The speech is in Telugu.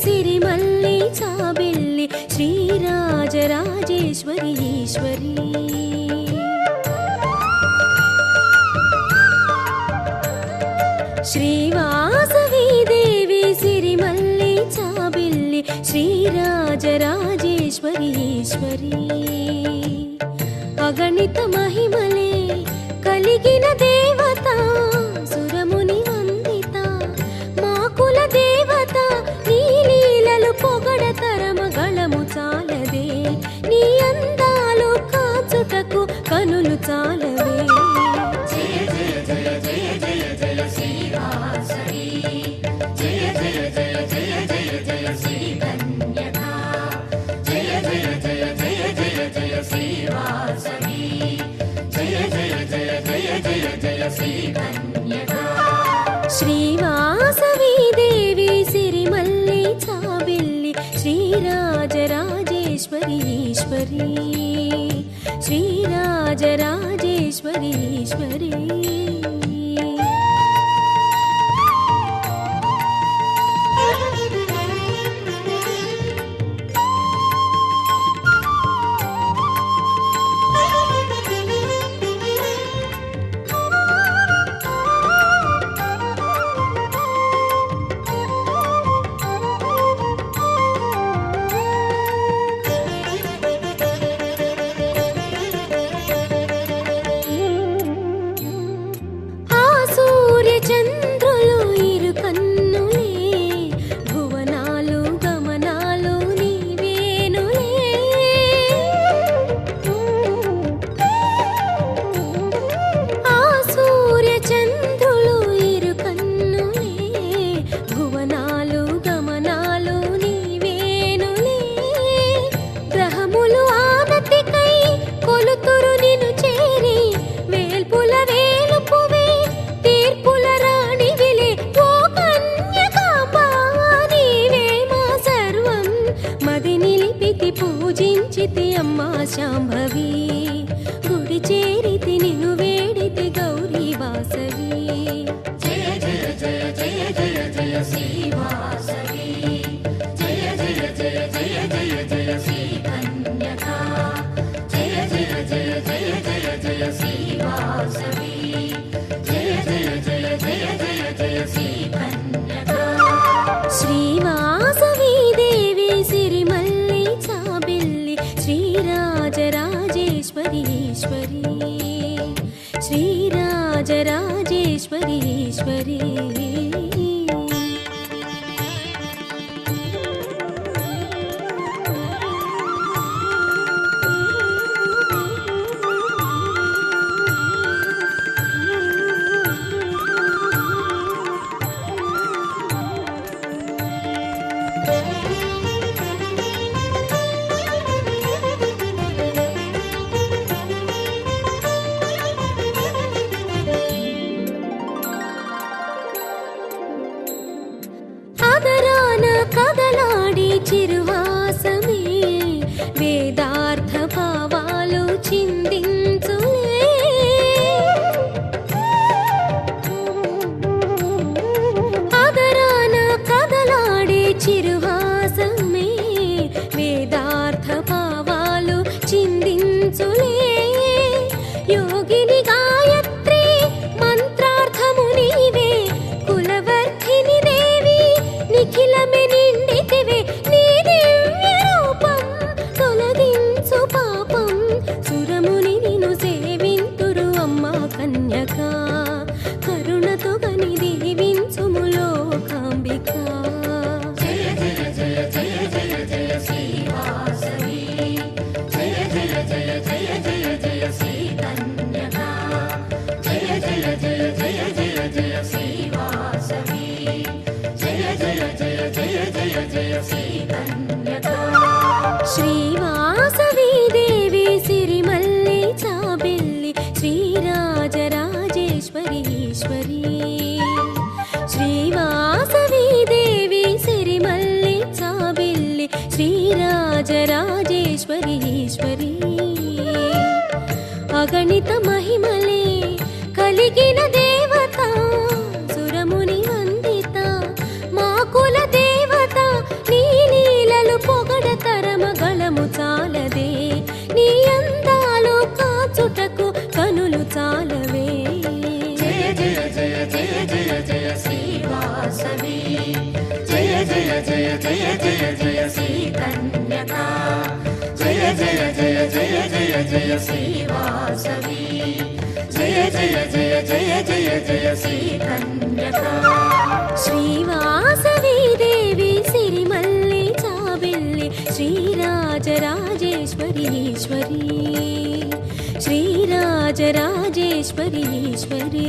సిరిమల్లి చాబిల్లి శ్రీరాజరాజేశ్వరి ఈశ్వరి. శ్రీవాసవి దేవి సిరిమల్లి చాబిల్లి శ్రీరాజరాజేశ్వరి ఈశ్వరి. అగణిత మహిమలే కలిగిన దేవత సురముని వందిత మా కుల దేవత. నీ లీలలు పొగడతరమ గళము చాలదే, నీ అందాలు కాచుటకు కనులు చాలవే. జయ జయ జయ జయ జయ జయ శ్రీవాసవి, జయ జయ జయ జయ జయ జయ శ్రీ కన్యకా, జయ జయ జయ జయ జయ జయ శ్రీవాసవి, జయ జయ జయ జయ జయ జయ శ్రీ కన్యకా. శ్రీవాసవి దేవి సిరిమల్లి చాబిల్లి శ్రీరాజరాజేశ్వరి ఈశ్వరి. శ్రీరాజరాజేశ్వరి ఈశ్వరి. చంద్రులు ఇరు కన్నులే, భువనాలు గమనాలు నీవేనులే. ఆ సూర్య చంద్రులు ఇరు కన్నులే, భువనాలు గమనాలు నీవేనులే. గ్రహములు ఆనతికై కొలుతురు నిను చేరి, వేల్పుల వేలుపువే తీర్పుల రాణివిలే. ఓ కన్యకాంబా నీవే మా సర్వం, మది నిలిపితి పూజించితి అమ్మా శాంభవి. గుడి చేరితి నిన్ను వేడితి గౌరీ వాసవి. జయ జయ జయ జయ జయ జయ శ్రీవాసవి, జయ జయ జయ జయ జయ జయ శ్రీ కన్యకా, జయ జయ జయ జయ జయ జయ శ్రీవాసవి, జయ జయ జయ జయ జయ జయ శ్రీ కన్యకా. శ్రీవాసవి దేవి సిరిమల్లి చాబిల్లి శ్రీరాజరాజేశ్వరి ఈశ్వరి. శ్రీరాజరాజేశ్వరి ఈశ్వరి. అదరాన కదలాడి చిరువాసమే, వేదార్థ భావాలు చిందించులే. అదరాన కదలాడి చిరువాసమే, వేదార్థ భావాలు చిందించులే. యోగిని గాయత్రి మంత్రార్థము నీవే, కులవర్ధిని దేవి నిఖిలమే నిండితివే. నీ దివ్య రూపం తొలగించు పాపం, సురముని నిన్ను సేవింతురు అమ్మా కన్యకా. కరుణతో గని దీవించుము లోకాంబికా. జయ జయ జయ జయ జయ జయ శ్రీవాసవి, జయ జయ జయ జయ జయ జయ శ్రీ కన్యకా, జయ జయ జయ జయ జయ జయ శ్రీవాసవి, జయ జయ జయ జయ జయ జయ శ్రీ కన్యకా. శ్రీవాసవి దేవి సిరిమల్లి చాబిల్లి శ్రీరాజరాజేశ్వరి ఈశ్వరి. శ్రీవాసవి దేవి సిరిమల్లి చాబిల్లి శ్రీరాజరాజేశ్వరి ఈశ్వరి. అగణిత మహిమలే కలిగిన దేవత సురముని వందిత, మా కుల దేవత నీ జయ జయ జయ శ్రీ కన్యకా జయ జయ జయ జయ జయ జయ శ్రీ వాసవి జయ జయ జయ జయ జయ జయ శ్రీ కన్యకా శ్రీవాసవి దేవి సిరిమల్లి చాబిల్లి శ్రీరాజరాజేశ్వరి ఈశ్వరి శ్రీరాజరాజేశ్వరి ఈశ్వరి